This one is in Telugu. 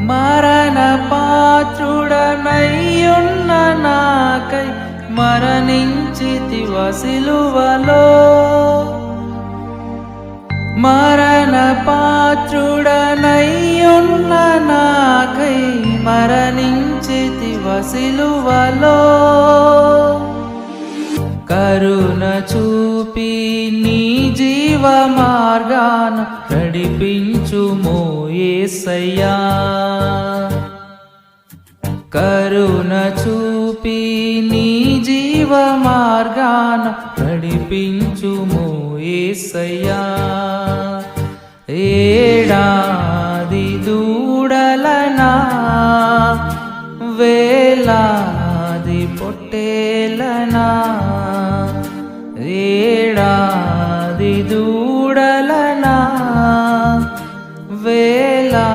మరణ పాత్రుడనయ్యున్న నాకై మరణించితివ సిలువలో. మరణ పాత్రుడనయ్యున్న నాకై మరణించితివ సిలువలో. కరుణ చూపి నీ జీవ మార్గాన నడిపించుమో యేసయ్యా. కరుణ చూపి నీ జీవ మార్గాన నడిపించుమో యేసయ్యా. ఏడాది